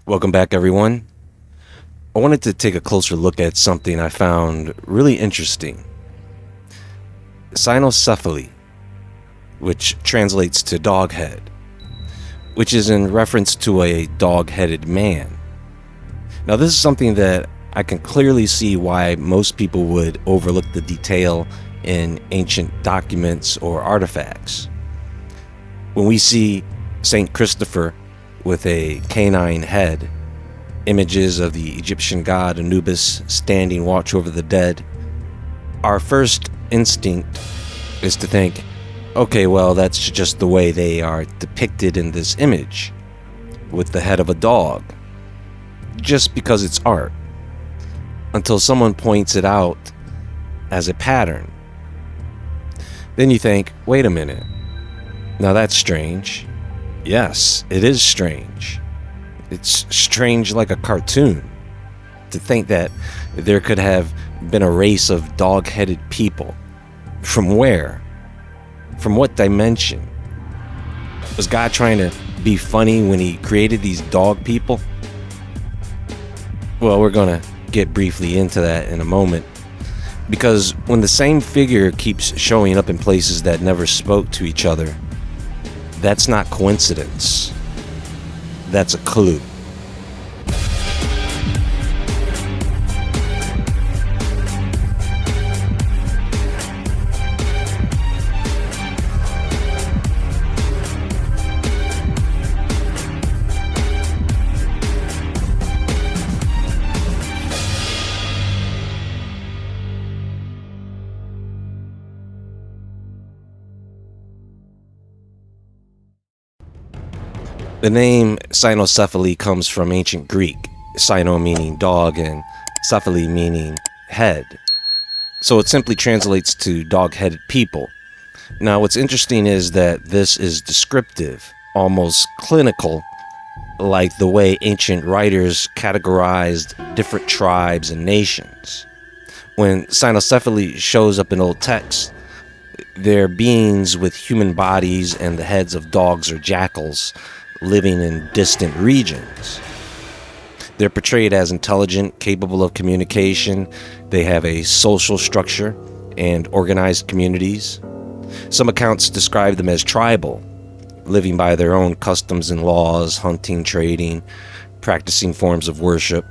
Welcome back, everyone. I wanted to take a closer look at something I found really interesting. Cynocephali, which translates to dog head, which is in reference to a dog-headed man. Now, this is something that I can clearly see why most people would overlook the detail in ancient documents or artifacts. When we see Saint Christopher with a canine head, images of the Egyptian god Anubis standing watch over the dead, our first instinct is to think, okay, well, that's just the way they are depicted in this image, with the head of a dog, just because it's art, until someone points it out as a pattern. Then you think, wait a minute, now that's strange. Yes, it is strange. It's strange like a cartoon to think that there could have been a race of dog-headed people. From where? From what dimension? Was God trying to be funny when he created these dog people? Well, we're gonna get briefly into that in a moment, because when the same figure keeps showing up in places that never spoke to each other, that's not coincidence. That's a clue. The name Cynocephaly comes from ancient Greek, cyno meaning dog and cephaly meaning head. So it simply translates to dog-headed people. Now what's interesting is that this is descriptive, almost clinical, like the way ancient writers categorized different tribes and nations. When Cynocephaly shows up in old texts, they're beings with human bodies and the heads of dogs or jackals, living in distant regions. They're portrayed as intelligent, capable of communication. They have a social structure and organized communities. Some accounts describe them as tribal, living by their own customs and laws, hunting, trading, practicing forms of worship.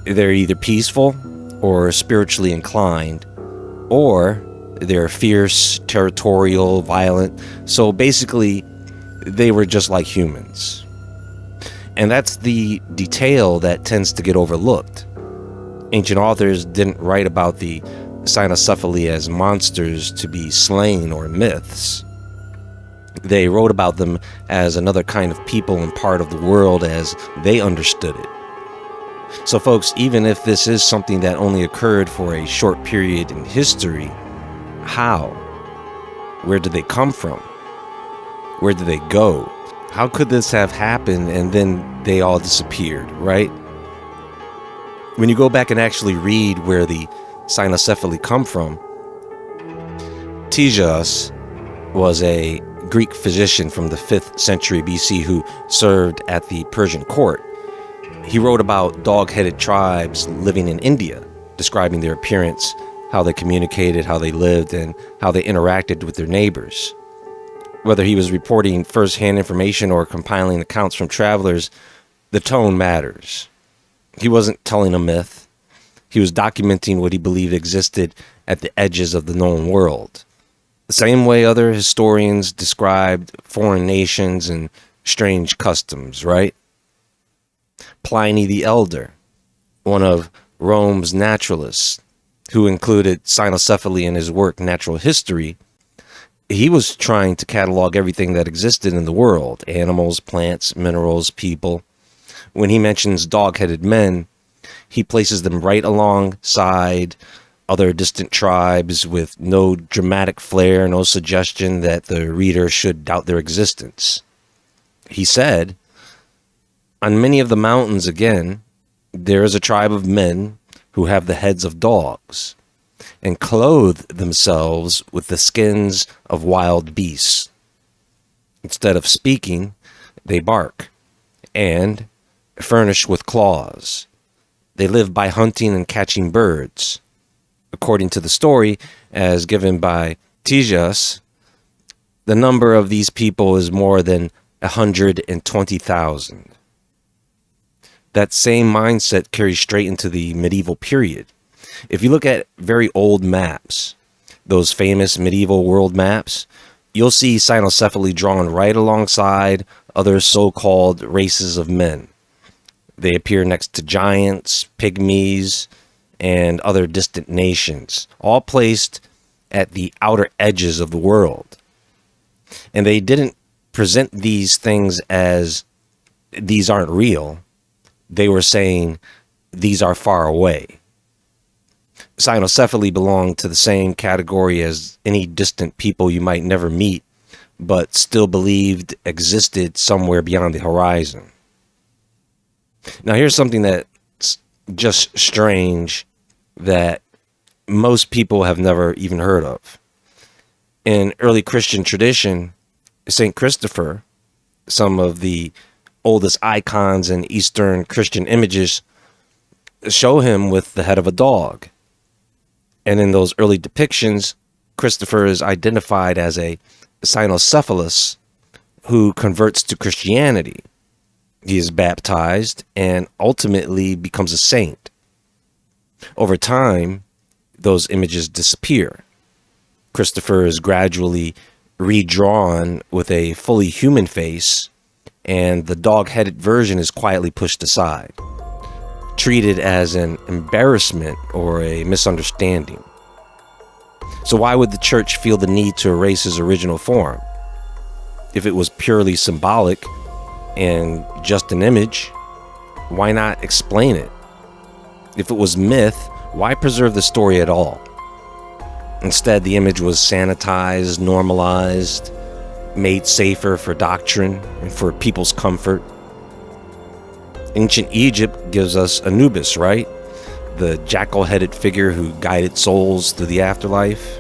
They're either peaceful or spiritually inclined, or they're fierce, territorial, violent. So basically, they were just like humans. And that's the detail that tends to get overlooked. Ancient authors didn't write about the Cynocephaly as monsters to be slain or myths. They wrote about them as another kind of people and part of the world as they understood it. So folks, even if this is something that only occurred for a short period in history, how? Where did they come from? Where did they go? How could this have happened and then they all disappeared, right? When you go back and actually read where the Cynocephaly come from, Ctesias was a Greek physician from the 5th century BC who served at the Persian court. He wrote about dog-headed tribes living in India, describing their appearance, how they communicated, how they lived, and how they interacted with their neighbors. Whether he was reporting first-hand information or compiling accounts from travelers, the tone matters. He wasn't telling a myth. He was documenting what he believed existed at the edges of the known world. The same way other historians described foreign nations and strange customs, right? Pliny the Elder, one of Rome's naturalists, who included cynocephaly in his work Natural History, he was trying to catalog everything that existed in the world: animals, plants, minerals, people. When he mentions dog-headed men, he places them right alongside other distant tribes with no dramatic flair, no suggestion that the reader should doubt their existence. He said, "On many of the mountains again, there is a tribe of men who have the heads of dogs, and clothe themselves with the skins of wild beasts. Instead of speaking, they bark, and furnished with claws. They live by hunting and catching birds. According to the story, as given by Tijas, the number of these people is more than 120,000. That same mindset carries straight into the medieval period. If you look at very old maps, those famous medieval world maps, you'll see Cynocephali drawn right alongside other so-called races of men. They appear next to giants, pygmies, and other distant nations, all placed at the outer edges of the world. And they didn't present these things as these aren't real. They were saying these are far away. Cynocephali belonged to the same category as any distant people you might never meet, but still believed existed somewhere beyond the horizon. Now, here's something that's just strange that most people have never even heard of. In early Christian tradition, St. Christopher, some of the oldest icons in Eastern Christian images, show him with the head of a dog. And in those early depictions, Christopher is identified as a Cynocephalus who converts to Christianity. He is baptized and ultimately becomes a saint. Over time, those images disappear. Christopher is gradually redrawn with a fully human face, and the dog-headed version is quietly pushed aside, treated as an embarrassment or a misunderstanding. So why would the church feel the need to erase his original form? If it was purely symbolic and just an image, why not explain it? If it was myth, why preserve the story at all? Instead, the image was sanitized, normalized, made safer for doctrine and for people's comfort. Ancient Egypt gives us Anubis, right? The jackal-headed figure who guided souls through the afterlife.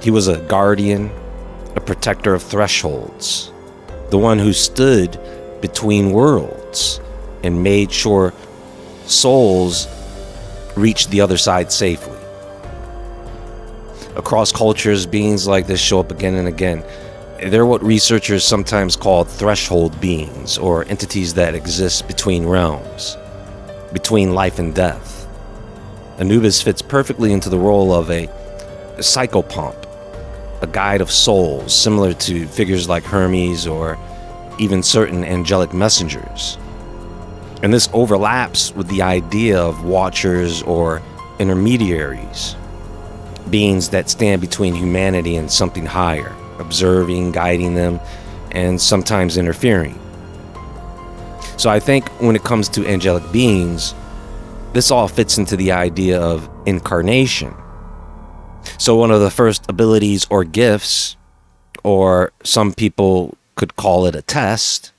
He was a guardian, a protector of thresholds, the one who stood between worlds and made sure souls reached the other side safely. Across cultures, beings like this show up again and again. They're what researchers sometimes call threshold beings, or entities that exist between realms, between life and death. Anubis fits perfectly into the role of a psychopomp, a guide of souls, similar to figures like Hermes or even certain angelic messengers. And this overlaps with the idea of watchers or intermediaries, beings that stand between humanity and something higher, observing, guiding them, and sometimes interfering. So I think when it comes to angelic beings, this all fits into the idea of incarnation. So one of the first abilities or gifts, or some people could call it a test,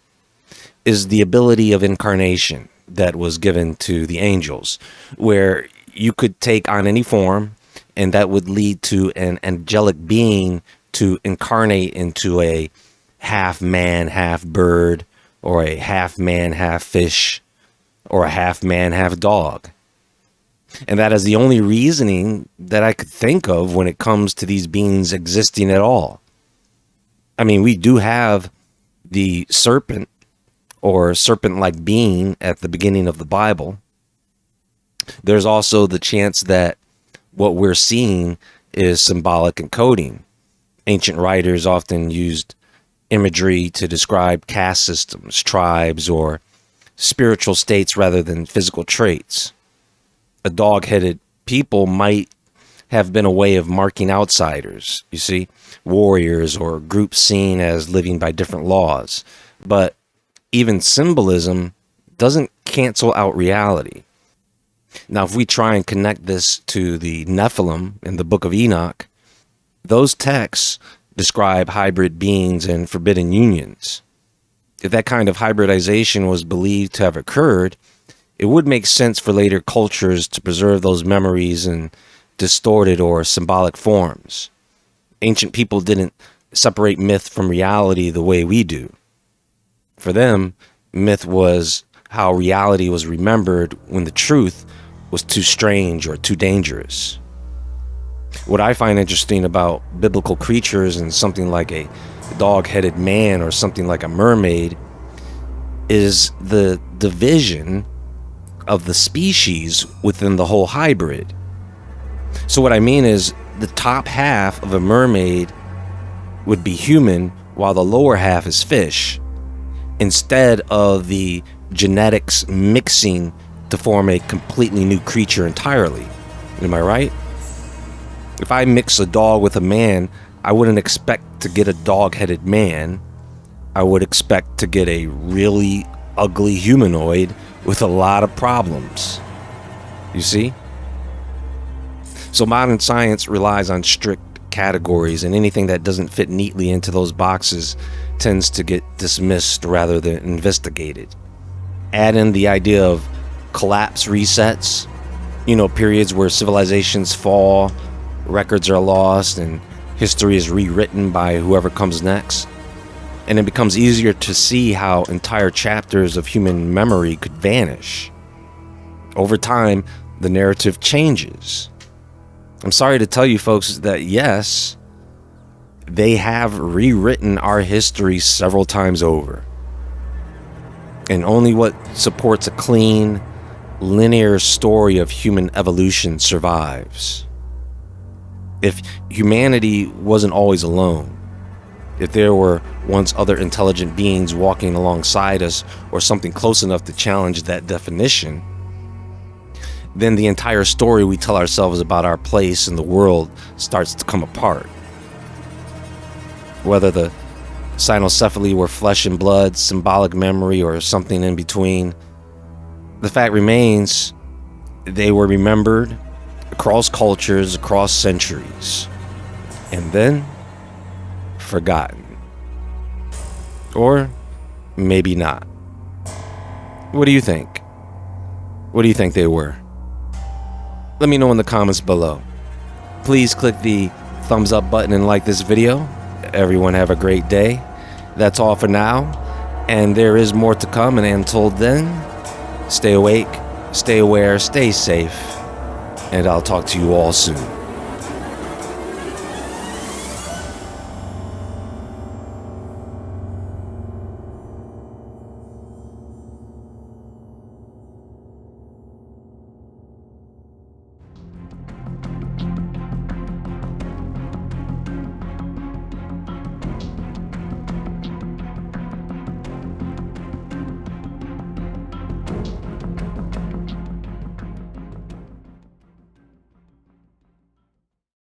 is the ability of incarnation that was given to the angels, where you could take on any form, and that would lead to an angelic being to incarnate into a half man, half bird, or a half man, half fish, or a half man, half dog. And that is the only reasoning that I could think of when it comes to these beings existing at all. I mean, we do have the serpent or serpent-like being at the beginning of the Bible. There's also the chance that what we're seeing is symbolic encoding. Ancient writers often used imagery to describe caste systems, tribes, or spiritual states rather than physical traits. A dog-headed people might have been a way of marking outsiders, you see, warriors or groups seen as living by different laws. But even symbolism doesn't cancel out reality. Now, if we try and connect this to the Nephilim in the Book of Enoch, those texts describe hybrid beings and forbidden unions. If that kind of hybridization was believed to have occurred, it would make sense for later cultures to preserve those memories in distorted or symbolic forms. Ancient people didn't separate myth from reality the way we do. For them, myth was how reality was remembered when the truth was too strange or too dangerous. What I find interesting about biblical creatures and something like a dog-headed man or something like a mermaid is the division of the species within the whole hybrid. So what I mean is the top half of a mermaid would be human while the lower half is fish, instead of the genetics mixing to form a completely new creature entirely. Am I right? If I mix a dog with a man, I wouldn't expect to get a dog-headed man. I would expect to get a really ugly humanoid with a lot of problems. You see? So modern science relies on strict categories, and anything that doesn't fit neatly into those boxes tends to get dismissed rather than investigated. Add in the idea of collapse resets, periods where civilizations fall, records are lost, and history is rewritten by whoever comes next. And it becomes easier to see how entire chapters of human memory could vanish. Over time, the narrative changes. I'm sorry to tell you folks that yes, they have rewritten our history several times over. And only what supports a clean, linear story of human evolution survives. If humanity wasn't always alone, if there were once other intelligent beings walking alongside us or something close enough to challenge that definition, then the entire story we tell ourselves about our place in the world starts to come apart. Whether the Cynocephali were flesh and blood, symbolic memory, or something in between, the fact remains they were remembered across cultures, across centuries, and then forgotten. Or maybe not. What do you think? What do you think they were? Let me know in the comments below. Please click the thumbs up button and like this video. Everyone have a great day. That's all for now, and there is more to come, and until then, stay awake, stay aware, stay safe, and I'll talk to you all soon.